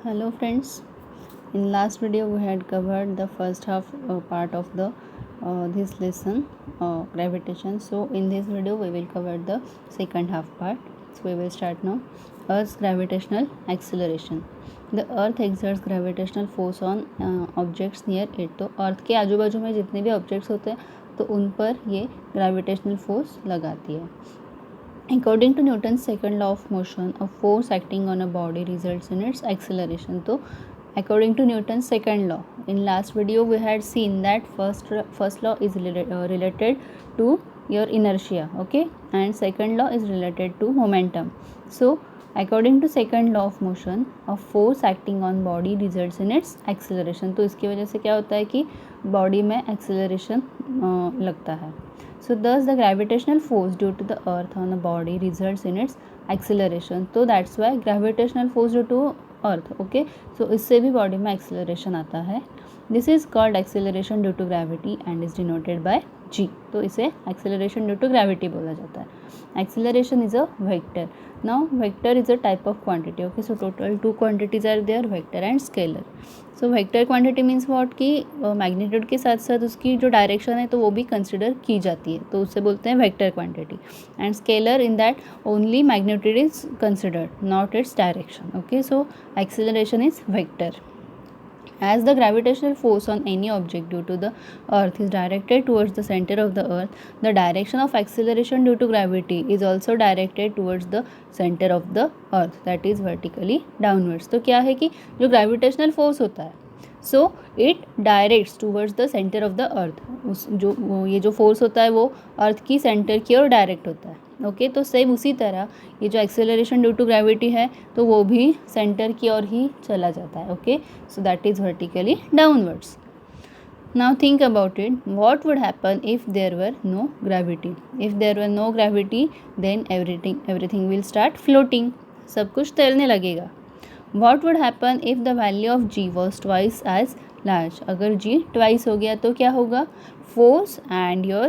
Hello friends. In last video we had covered the first half part of the this lesson gravitation. So in this video we will cover the second half part. So we will start now. Earth's gravitational acceleration. The earth exerts gravitational force on objects near it. तो अर्थ के आजू बाजू में जितने भी objects होते हैं तो उन पर ये ग्रेविटेशनल फोर्स लगाती है. According to Newton's second law of motion, a force acting on a body results in its acceleration. So, according to Newton's second law, in last video we had seen that first law is related to your inertia, okay, and second law is related to momentum. So, according to second law of motion, a force acting on body results in its acceleration. तो इसकी वजह से क्या होता है कि body में acceleration लगता है. So thus the gravitational force due to the earth on the body results in its acceleration. तो that's why gravitational force due to earth, okay. So इससे भी बॉडी में acceleration आता है. This is called acceleration due to gravity and is denoted by g. तो इसे acceleration due to gravity बोला जाता है. Acceleration is a vector. Now vector is a type of quantity, okay. So total two quantities are there, vector and scalar. So vector quantity means what कि magnitude के साथ साथ उसकी जो direction है तो वो भी कंसिडर की जाती है, तो उससे बोलते हैं vector quantity. And scalar in that only magnitude is considered, not its direction, okay. So acceleration is vector. As the gravitational force on any object due to the earth is directed towards the center of the earth, the direction of acceleration due to gravity is also directed towards the center of the earth, that is vertically downwards. तो क्या है कि जो gravitational force होता है, so it directs towards the center of the earth. उस जो ये जो force होता है वो अर्थ की सेंटर की ओर डायरेक्ट होता है, ओके. तो सेम उसी तरह ये जो एक्सेलरेशन ड्यू टू ग्रेविटी है तो वो भी सेंटर की ओर ही चला जाता है, okay. So that is vertically downwards. Now think about it. What would happen if there were no gravity? If there were no gravity then everything will start floating. सब कुछ तैरने लगेगा. What would happen if the value of g was twice as large? अगर g twice हो गया तो क्या होगा? force and your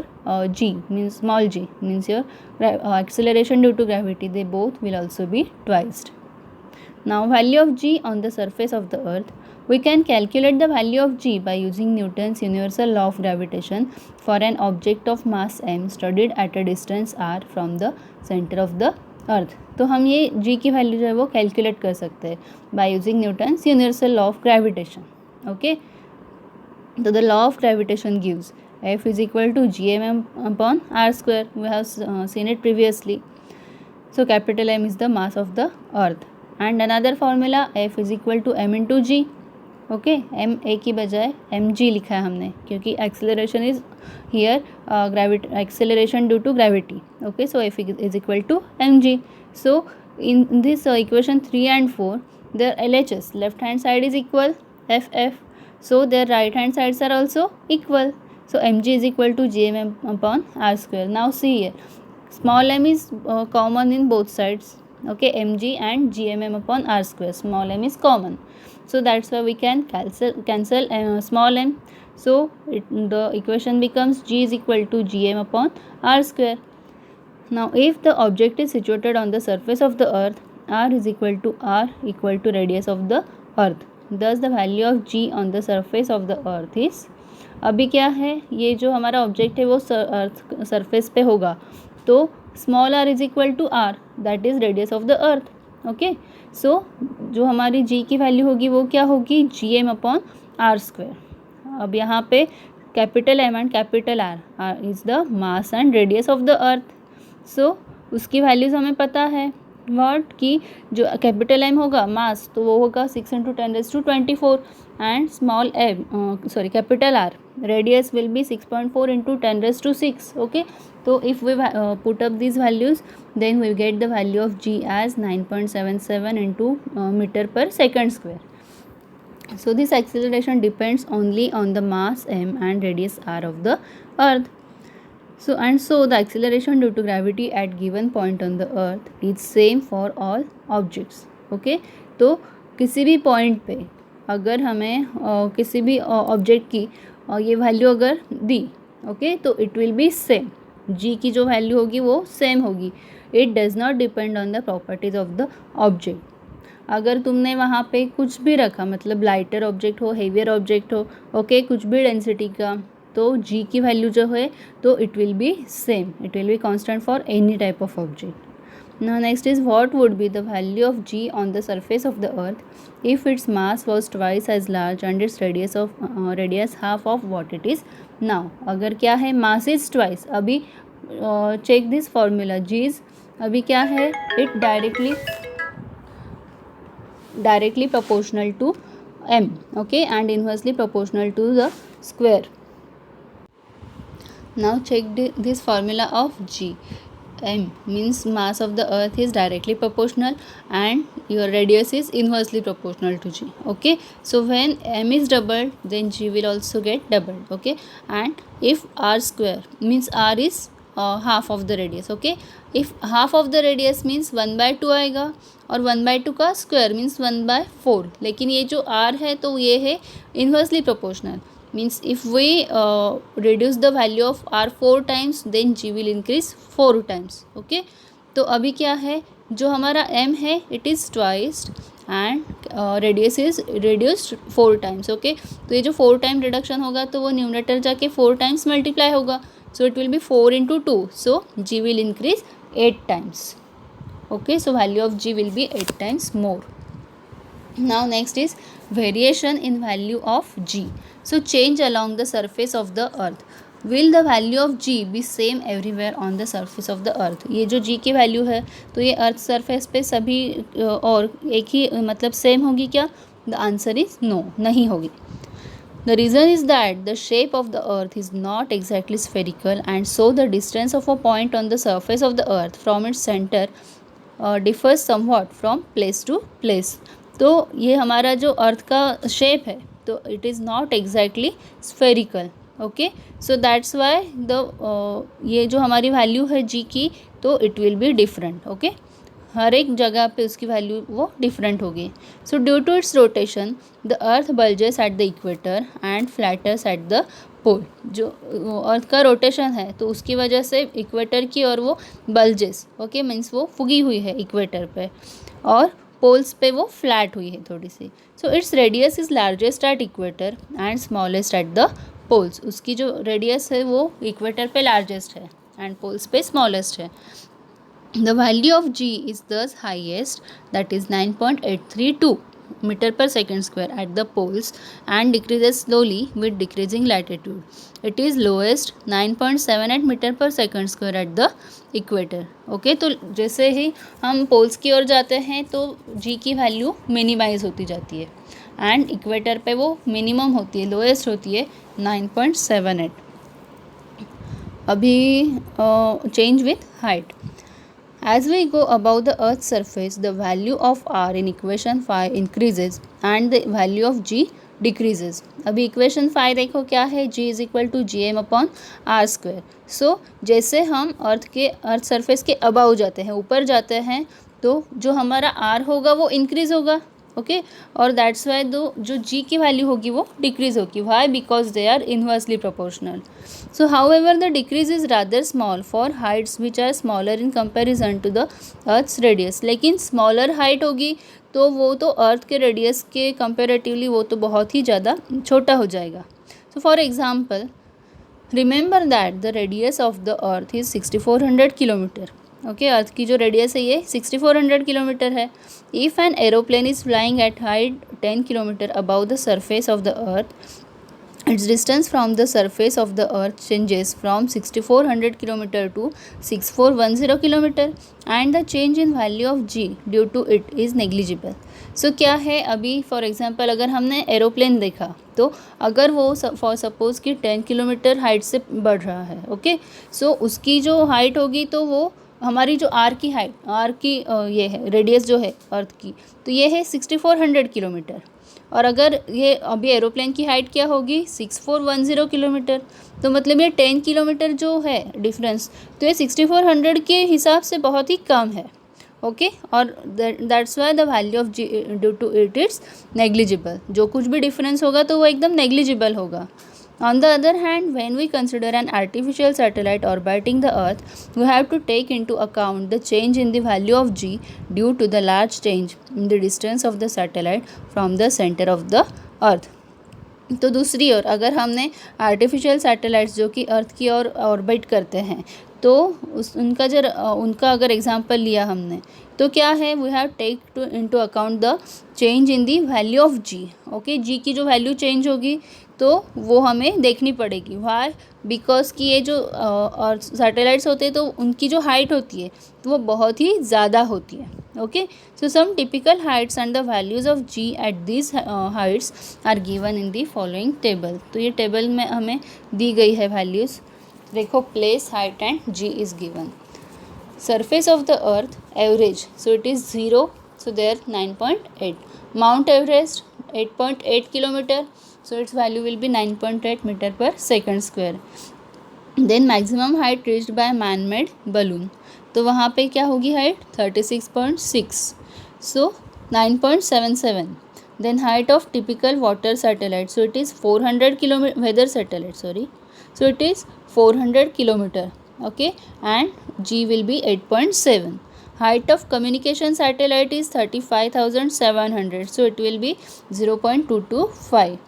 g means small g means your acceleration due to gravity, they both will also be twice. Now value of g on the surface of the earth. We can calculate the value of g by using Newton's universal law of gravitation for an object of mass m studied at a distance r from the center of the earth. तो हम ये g की value जो है वो calculate कर सकते हैं by using Newton's universal law of gravitation, okay. So the law of gravitation gives F is equal to gmm upon r square. We have seen it previously. So capital M is the mass of the earth. And another formula, F is equal to m into g. Okay, m a की बजाय m g लिखा है हमने क्योंकि acceleration is here acceleration due to gravity, okay. So F is equal to m g. So in this equation 3 and 4 their LHS, left hand side is equal F F, so their right hand sides are also equal. So mg is equal to gmm upon r square. Now see here, small m is common in both sides, okay. mg and gmm upon r square, small m is common, so that's why we can cancel small m. So the equation becomes g is equal to gm upon r square. Now if the object is situated on the surface of the earth, r is equal to radius of the earth. Thus the value of g on the surface of the earth is, अभी क्या है, ये जो हमारा object है वो earth surface पे होगा तो small r is equal to r, that is radius of the earth, okay. So जो हमारी g की वैल्यू होगी वो क्या होगी? gm upon r square. अब यहाँ पे capital M and capital R is the mass and radius of the earth. So उसकी वैल्यूज़ हमें पता है व्हाट कि जो कैपिटल M होगा मास तो वो होगा 6 × 10⁻24 and small m capital R radius will be 6.4 × 10⁻6, okay. तो if we put up this values then we get the value of g as 9.77 × metre per second square. So this acceleration depends only on the mass m and radius r of the earth. So the acceleration due to gravity at given point on the earth is same for all objects, okay. तो किसी भी point पे अगर हमें किसी भी object की ये वैल्यू अगर दी, ओके, तो इट विल बी सेम. जी की जो वैल्यू होगी वो सेम होगी. It does not depend on the properties of the object. अगर तुमने वहाँ पे कुछ भी रखा, मतलब लाइटर ऑब्जेक्ट हो, हेवियर ऑब्जेक्ट हो, ओके, कुछ भी डेंसिटी का, तो g की वैल्यू जो है तो it will B same, it will be constant for any type of object. Now next is, what would be the value of g on the surface of the earth if its mass was twice as large and its radius half of what it is now. अगर क्या है, mass is twice, अभी check this formula, g is अभी क्या है, it directly proportional to m, okay, and inversely proportional to the square. Now check this formula of g. M means mass of the earth is directly proportional and your radius is inversely proportional to g. Okay, so when m is doubled, then g will also get doubled. Okay, and if r square means r is half of the radius. Okay, if half of the radius means 1/2 आएगा, और 1/2 का square means 1/4, लेकिन ये जो r है तो ये है inversely proportional, means if we reduce the value of r 4 times, then g will increase 4 times. okay, तो अभी क्या है, जो हमारा m है it is twice and radius is reduced 4 times. okay, तो ये जो 4 टाइम रिडक्शन होगा तो वो न्यूमरेटर जाके 4 टाइम्स मल्टीप्लाई होगा, so it will be 4 into 2, so g will increase 8 times. okay, so value of g will be 8 times more. Now next is variation in value of g. So change along the surface of the earth. Will the value of g be same everywhere on the surface of the earth? ये जो g की value है तो ये earth surface पे सभी और एक ही मतलब सेम होगी क्या? The answer is no, नहीं होगी. The reason is that the shape of the earth is not exactly spherical, and so the distance of a point on the surface of the earth from its center differs somewhat from place to place. तो ये हमारा जो earth का shape है तो it is not exactly spherical. Okay, so that's why the ये जो हमारी वैल्यू है जी की तो it will be different. Okay, हर एक जगह पे उसकी वैल्यू वो डिफरेंट होगी. So due to its rotation the earth bulges at the equator and flatters at the pole. जो अर्थ का रोटेशन है तो उसकी वजह से इक्वेटर की और वो बल्जेस, ओके, मीन्स वो फुगी हुई है इक्वेटर पे, और पोल्स पे वो फ्लैट हुई है थोड़ी सी. So its radius is largest at equator and smallest at the poles. उसकी जो रेडियस है वो इक्वेटर पे लार्जेस्ट है एंड पोल्स पे स्मॉलेस्ट है. The value of g is thus highest, that is 9.832 meter per second square at the poles and decreases slowly with decreasing latitude. It is lowest 9.78 meter per second square at the equator. Okay, तो जैसे ही हम poles की ओर जाते हैं तो g की value minimise होती जाती है एंड इक्वेटर पे वो मिनिमम होती है, लोएस्ट होती है 9.78. अभी change with height. As we go above the Earth's surface, the value of r in equation 5 increases and the value of g decreases. अभी इक्वेशन 5 देखो क्या है, g is equal to g m upon r square. So जैसे हम earth surface के above जाते हैं, ऊपर जाते हैं, तो जो हमारा r होगा वो इंक्रीज होगा. ओके, और दैट्स वाई जो g की वैल्यू होगी वो डिक्रीज होगी. Why? Because they are inversely proportional. So however the decrease is rather small for heights which are smaller in comparison to the earth's radius. लेकिन smaller height होगी तो वो तो अर्थ के रेडियस के कंपेरेटिवली वो तो बहुत ही ज़्यादा छोटा हो जाएगा. So for example, remember that the radius of the earth is 6400 kilometre. Okay, earth की जो रेडियस है ये 6400 किलोमीटर है. If an aeroplane is flying at height 10 kilometre above the surface of the earth, its distance from the surface of the earth changes from 6400 km to 6410 km and the change in value of g due to it is negligible. So क्या है, अभी for example अगर हमने aeroplane देखा तो अगर वो for suppose कि 10 किलोमीटर हाइट से बढ़ रहा है, ओके, सो उसकी जो हाइट होगी तो वो हमारी जो आर की हाइट, आर की ये है रेडियस जो है अर्थ की, तो ये है 6400 किलोमीटर. और अगर ये अभी एरोप्लेन की हाइट क्या होगी 6410 किलोमीटर, तो मतलब ये 10 किलोमीटर जो है डिफरेंस, तो ये 6400 के हिसाब से बहुत ही कम है. ओके, और that's why the value of g due to it it's negligible. जो कुछ भी डिफरेंस होगा तो वो एकदम नेग्लिजिबल होगा. On the other hand, when we consider an artificial satellite orbiting the Earth, we have to take into account the change in the value of g due to the large change in the distance of the satellite from the center of the Earth. तो दूसरी ओर अगर हमने artificial satellites जो कि अर्थ की ओर orbit करते हैं तो उनका अगर एग्जांपल लिया हमने तो क्या है, we have take to into account the change in the value of G. Okay, G की जो वैल्यू चेंज होगी तो वो हमें देखनी पड़ेगी. वाई? बिकॉज कि ये जो और सैटेलाइट्स होते हैं तो उनकी जो हाइट होती है तो वो बहुत ही ज़्यादा होती है. Okay, so some typical heights and the values of g at this heights are given in the following table. तो ये टेबल में हमें दी गई है वैल्यूज़. देखो, place, height and g is given. Surface of the earth average, so it is 0, so there 9.8. Mount Everest 8.8 kilometer, so its value will be 9.8 meter per second square. Then maximum height reached by man-made balloon, तो वहाँ पे क्या होगी height 36.6, so 9.77. Then height of typical water satellite, so it is 400 kilometer, weather satellite sorry, so it is 400 kilometer. Okay, and g will be 8.7. Height of communication satellite is 35,700, so it will be 0.225.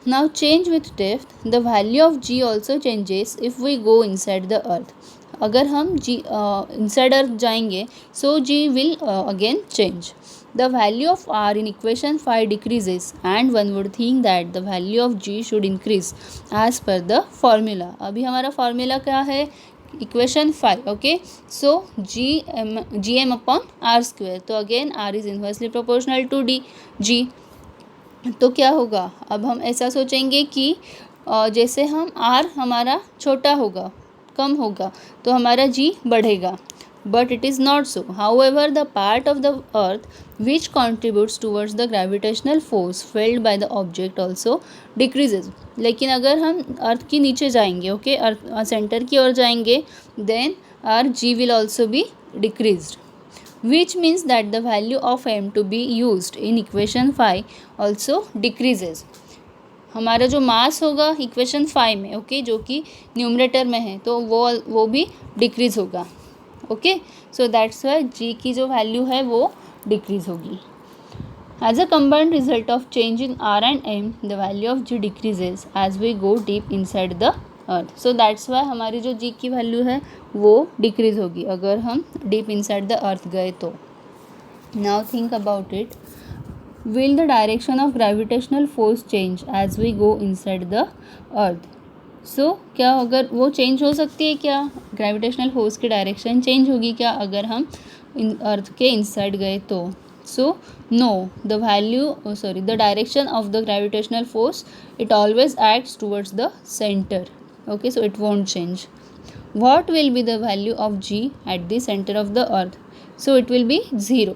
Now change with depth. The value of g also changes if we go inside the earth. अगर हम g inside earth जाएंगे so g will again change. The value of r in equation 5 decreases and one would think that the value of g should increase as per the formula. अभी हमारा formula क्या है, equation 5. Okay, so g m upon r square. तो again r is inversely proportional to g. तो क्या होगा, अब हम ऐसा सोचेंगे कि जैसे हम r हमारा छोटा होगा, कम होगा, तो हमारा g बढ़ेगा. But it is not so. However, the part of the earth which contributes towards the gravitational force felt by the object also decreases. लेकिन अगर हम अर्थ के नीचे जाएंगे, ओके, अर्थ सेंटर की ओर जाएंगे, then our g will also be decreased, which means that the value of m to be used in equation 5 also decreases. हमारा जो मास होगा इक्वेशन 5 में, ओके, जो कि न्यूमरेटर में है, तो वो भी डिक्रीज होगा. Okay, so that's why g की जो वैल्यू है वो डिक्रीज होगी. As a combined result of change in r and m, the value of g decreases as we go deep inside the earth. So that's why हमारी जो जी की value है वो डिक्रीज होगी अगर हम डीप इनसाइड द अर्थ गए तो. Now think about it. Will the direction of gravitational force change as we go inside the earth. So क्या अगर वो चेंज हो सकती है क्या, ग्रेविटेशनल फोर्स की डायरेक्शन चेंज होगी क्या अगर हम अर्थ के इनसाइड गए तो. So no, the direction of the gravitational force it always acts towards the centre. Okay, so it won't change. What will be the value of g at the centre of the earth. So it will B 0.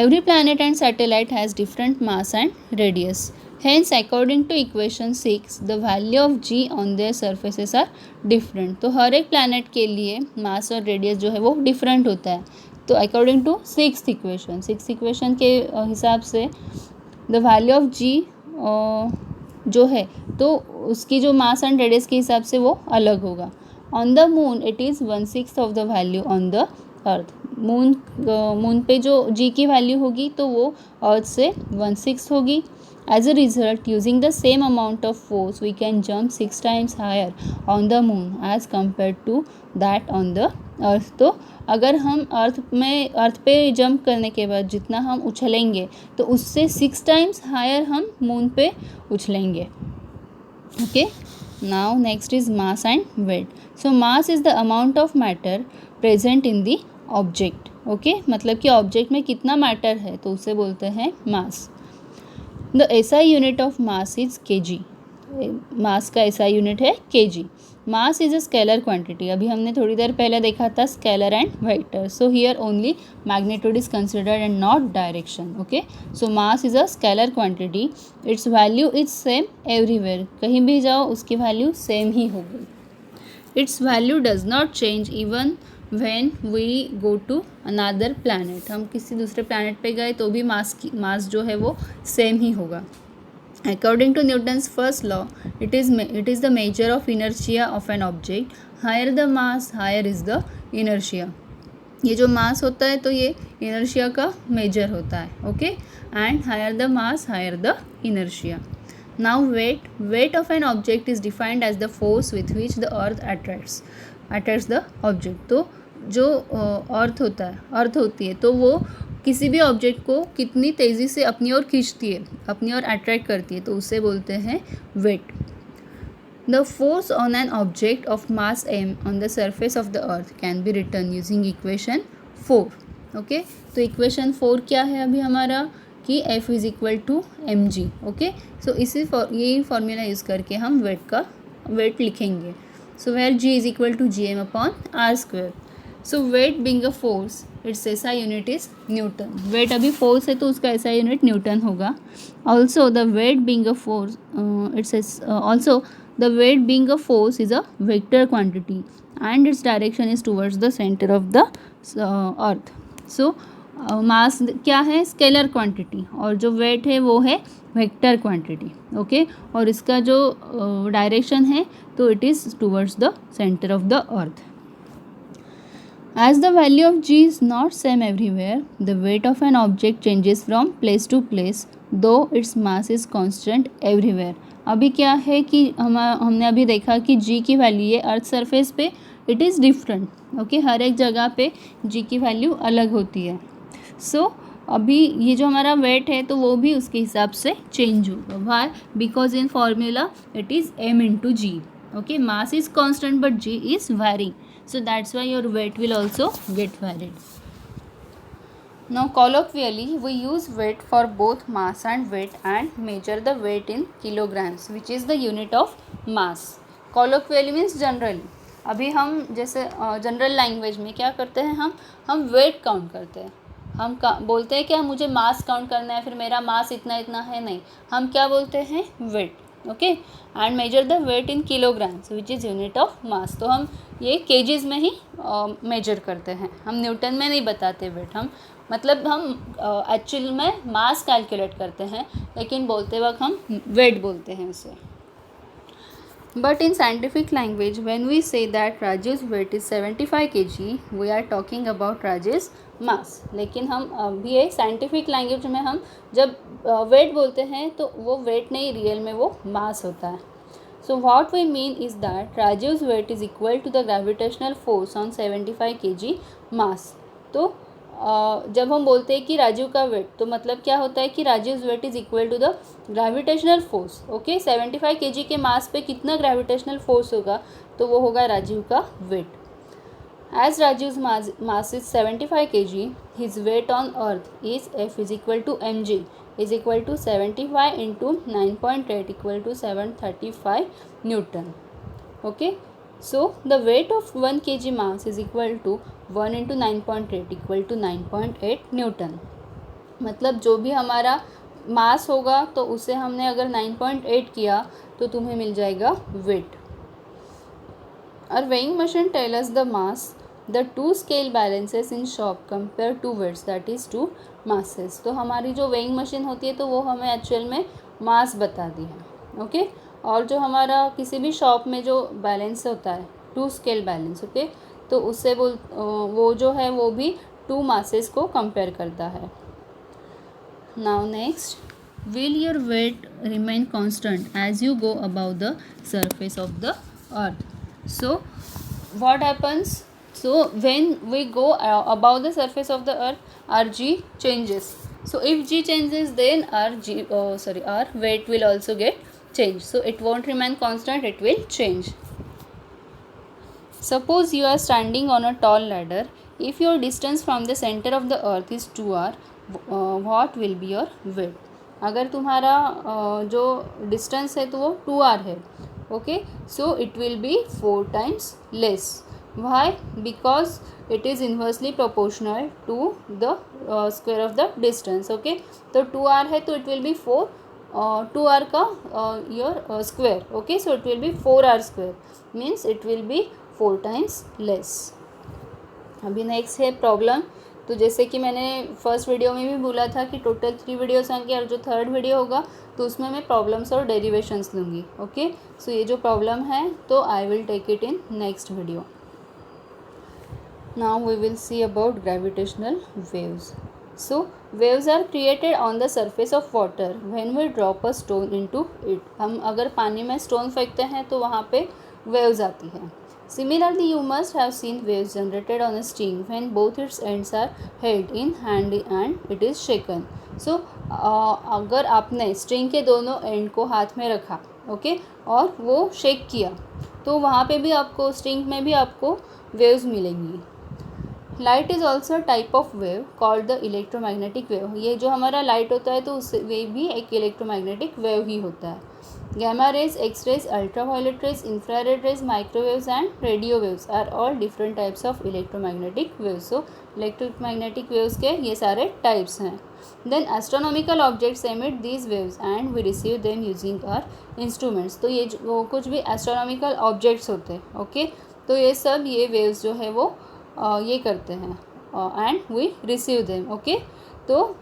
Every planet and satellite has different mass and radius. Hence, according to equation 6, the value of g on their surfaces are different. तो हर एक planet के लिए mass और radius जो है वो different होता है. तो according to sixth equation के हिसाब से the value of g जो है तो उसकी जो mass and radius के हिसाब से वो अलग होगा. On the moon, it is 1/6 of the value on the earth. Moon पे जो जी की वैल्यू होगी तो वो अर्थ से 1/6 होगी. As a result, using the same amount of force we can jump 6 times higher on the moon as compare to that on the earth. तो अगर हम अर्थ पे जंप करने के बाद जितना हम उछलेंगे तो उससे 6 times हायर हम मून पे उछलेंगे. Okay, now next is mass and weight. So mass is the amount of matter present in the object. Okay, मतलब कि ऑब्जेक्ट में कितना मैटर है तो उसे बोलते हैं mass. The SI unit of mass is kg. Mass का एसआई यूनिट है kg. Mass is a scalar quantity. अभी हमने थोड़ी देर पहले देखा था scalar and vector. So here only magnitude is considered and not direction. Okay, so mass is a scalar quantity. Its value is same everywhere. कहीं भी जाओ उसकी वैल्यू सेम ही होगी. Its value does not change even when we go to another planet. हम किसी दूसरे planet पे गए तो भी मास जो है वो सेम ही होगा. According to Newton's first law, it is the measure of inertia of an object. Higher the mass, higher is the inertia. ये जो मास होता है तो ये इनर्शिया का मेजर होता है. Okay, and higher the mass higher the inertia. Now weight of an object is defined as the force with which the earth attracts the object. तो जो अर्थ होती है तो वो किसी भी ऑब्जेक्ट को कितनी तेज़ी से अपनी ओर खींचती है, अपनी ओर अट्रैक्ट करती है, तो उसे बोलते हैं weight. The force on an object of mass m on the surface of the earth can be return using equation 4. Okay, तो इक्वेशन 4 क्या है अभी हमारा कि F is equal to mg. Okay, so यही फॉर्मूला यूज़ करके हम weight लिखेंगे. So where g is equal to gm upon r square. So weight being a force, its SI unit is newton. Weight अभी force है तो उसका SI unit newton होगा. Also the weight being a force, the weight being a force is a vector quantity and its direction is towards the center of the earth. So मास क्या है, scalar quantity, और जो wait है वो है vector quantity. Okay, और इसका जो डायरेक्शन है तो it is towards the centre of the earth. As the value of g is not same everywhere, the weight of an object changes from place to place, though its mass is constant everywhere. अभी क्या है कि हमने अभी देखा कि g की value ये अर्थ सरफेस पे इट इज़ डिफरेंट. ओके, हर एक जगह पे g की वैल्यू अलग होती है. सो अभी ये जो हमारा वेट है तो वो भी उसके हिसाब से चेंज होगा. Why? Because in formula it is m into g. Okay, mass is constant but g is varying, so that's why your weight will also get varied. Now colloquially we use weight for both mass and weight and measure the weight in kilograms, which is the unit of mass. Colloquially means generally. अभी हम जैसे general language में क्या करते हैं, हम wait count करते हैं. हम बोलते हैं कि मुझे मास काउंट करना है, फिर मेरा मास इतना है. नहीं, हम क्या बोलते हैं, weight. Okay, and measure the weight in kilograms which is unit of mass. तो हम ये केजीज में ही मेजर करते हैं, हम न्यूटन में नहीं बताते वेट. हम एक्चुअल में मास कैलकुलेट करते हैं, लेकिन बोलते वक्त हम वेट बोलते हैं उसे. But in scientific language, when we say that Raju's weight is 75 kg, we are talking about Raju's mass. लेकिन हम अभी ये साइंटिफिक लैंग्वेज में हम जब वेट बोलते हैं तो वो वेट नहीं, रियल में वो मास होता है. So what we mean is that Raju's weight is equal to the gravitational force on 75 kg mass. तो जब हम बोलते हैं कि राजू का वेट, तो मतलब क्या होता है कि Raju's weight is equal to the gravitational force. Okay, 75 kg के मास पे कितना ग्रेविटेशनल फोर्स होगा, तो वो होगा राजू का weight. As Raju's mass is 75 kg, his weight on earth is F is equal to mg is equal to 75 into 9.8 equal to 735 newton. Okay, so the weight of 1 kg mass is equal to 1 into 9.8 equal to 9.8 Newton. मतलब जो भी हमारा मास होगा तो उसे हमने अगर 9.8 किया तो तुम्हें मिल जाएगा वेट. और weighing machine tell us the mass, the two scale balances in shop compare two weights, that is two masses. तो हमारी जो weighing machine होती है तो वो हमें एक्चुअल में मास बताती है. ओके, और जो हमारा किसी भी शॉप में जो बैलेंस होता है, टू स्केल बैलेंस. ओके, तो उससे वो जो है वो भी टू मासेस को कंपेयर करता है. Now next, will your weight remain constant as you go above the surface of the earth. So what happens, so when we go above the surface of the earth, our g changes. So if g changes then our weight will also get change. So it won't remain constant, it will change. Suppose you are standing on a tall ladder. If your distance from the center of the earth is 2r, what will be your weight? अगर तुम्हारा जो distance है तो वो 2r है. Okay, so it will B 4 times less. Why? Because it is inversely proportional to the square of the distance. Okay, तो 2r है तो it will be 4 2r का your square. Okay, so it will be 4r square, means it will be 4 times less. अभी next है problem तो जैसे कि मैंने फर्स्ट वीडियो में भी बोला था कि टोटल 3 वीडियोस होंगे और जो थर्ड वीडियो होगा तो उसमें मैं प्रॉब्लम्स और डेरिवेशंस लूँगी. ओके, सो ये जो प्रॉब्लम है तो I will take it in next video. Now we will see about gravitational waves. So waves are created on the surface of water when we drop a stone into it. हम अगर पानी में stone फेंकते हैं तो वहाँ पे waves आती है. Similarly, you must have seen waves generated on a string when both its ends are held in hand and it is shaken. So अगर आपने स्ट्रिंग के दोनों एंड को हाथ में रखा, ओके, और वो शेक किया तो वहाँ पे भी आपको स्ट्रिंग में भी आपको वेव्स मिलेंगी. Light is also type of wave called the electromagnetic wave. ये जो हमारा लाइट होता है तो उससे वे भी एक इलेक्ट्रोमैग्नेटिक वेव ही होता है. Gamma rays, X rays, ultraviolet rays, infrared rays, microwaves and radio waves are all different types of electromagnetic waves. So electromagnetic waves के ये सारे टाइप्स हैं. Then astronomical objects emit these waves and we receive them using our instruments. तो ये जो कुछ भी astronomical objects होते हैं, ओके, तो ये सब ये वेव्स जो है वो ये करते हैं and we receive them. Okay, तो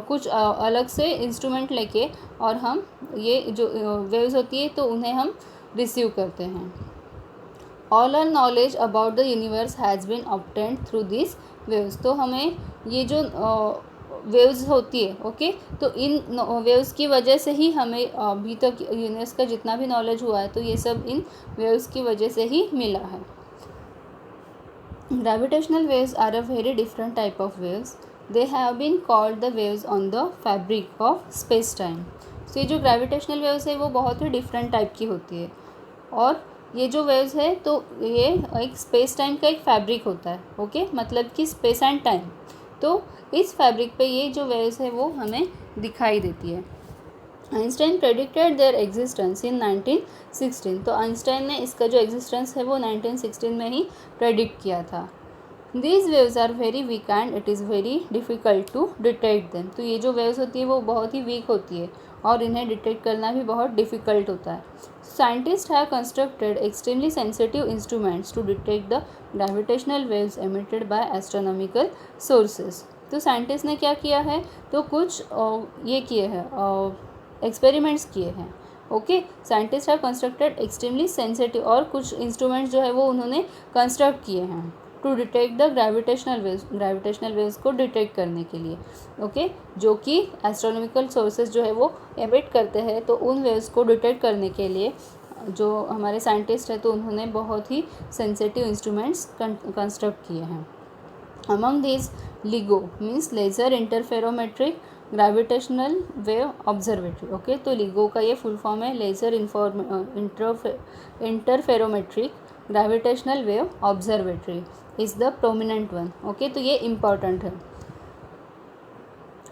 कुछ अलग से इंस्ट्रूमेंट लेके और हम ये जो वेव्स होती है तो उन्हें हम रिसीव करते हैं. All our knowledge about the universe has been obtained through this waves. तो हमें ये जो वेव्स होती है, ओके, तो इन वेव्स की वजह से ही हमें अभी तक यूनिवर्स का जितना भी नॉलेज हुआ है तो ये सब इन वेव्स की वजह से ही मिला है. Gravitational waves are a very different type of waves. They have been called the waves on the fabric of space-time. So ये जो gravitational waves है वो बहुत ही different type की होती है और ये जो waves है तो ये एक space time का एक fabric होता है. ओके, मतलब कि space and time. तो इस fabric पे ये जो waves है वो हमें दिखाई देती है. Einstein predicted there existence in 1916. तो आइंस्टाइन ने इसका जो एग्जिस्टेंस है वो 1916 में ही प्रेडिक्ट किया था. These waves are very weak and it is very difficult to detect them. तो ये जो वेव्स होती है वो बहुत ही वीक होती है और इन्हें डिटेक्ट करना भी बहुत डिफ़िकल्ट होता है. Scientist have constructed extremely sensitive instruments to detect the gravitational waves emitted by astronomical sources. तो साइंटिस्ट ने क्या किया है तो कुछ ये किए हैं एक्सपेरिमेंट्स किए हैं. Okay, scientist have constructed extremely sensitive और कुछ इंस्ट्रूमेंट्स जो है वो उन्होंने कंस्ट्रक्ट किए हैं to detect the gravitational waves को डिटेक्ट करने के लिए. ओके, जो कि एस्ट्रोनॉमिकल सोर्सेज जो है वो एमिट करते हैं तो उन वेव्स को डिटेक्ट करने के लिए जो हमारे साइंटिस्ट हैं तो उन्होंने बहुत ही सेंसिटिव इंस्ट्रूमेंट्स कंस्ट्रक्ट किए हैं. Among this LIGO means laser interferometric gravitational wave observatory. Okay, तो LIGO का ये फुल फॉर्म है laser interferometric gravitational wave observatory is the prominent one. Okay, तो ये इम्पॉर्टेंट है.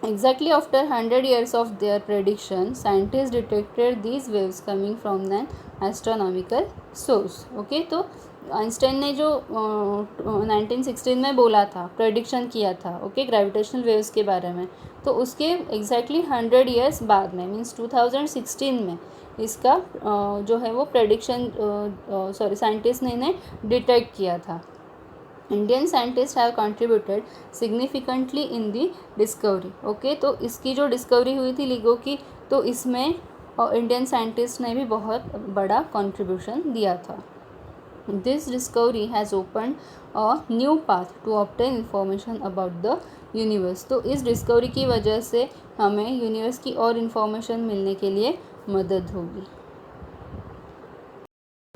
Exactly after 100 years of their prediction, scientists detected these waves coming from an astronomical source. Okay, तो Einstein ने जो 1916 में बोला था, प्रेडिक्शन किया था, ओके, ग्रेविटेशनल वेव्स के बारे में, तो उसके एग्जैक्टली 100 ईयर्स बाद में मीन्स 2016 में इसका जो है वो प्रेडिक्शन साइंटिस्ट ने इन्हें डिटेक्ट किया था. Indian scientist have contributed significantly in the discovery. Okay, तो इसकी जो डिस्कवरी हुई थी LIGO की तो इसमें इंडियन साइंटिस्ट ने भी बहुत बड़ा कंट्रीब्यूशन दिया था. This discovery has open a new path to obtain information about the universe. तो इस डिस्कवरी की वजह से हमें यूनिवर्स की और इन्फॉर्मेशन मिलने के लिए मदद होगी.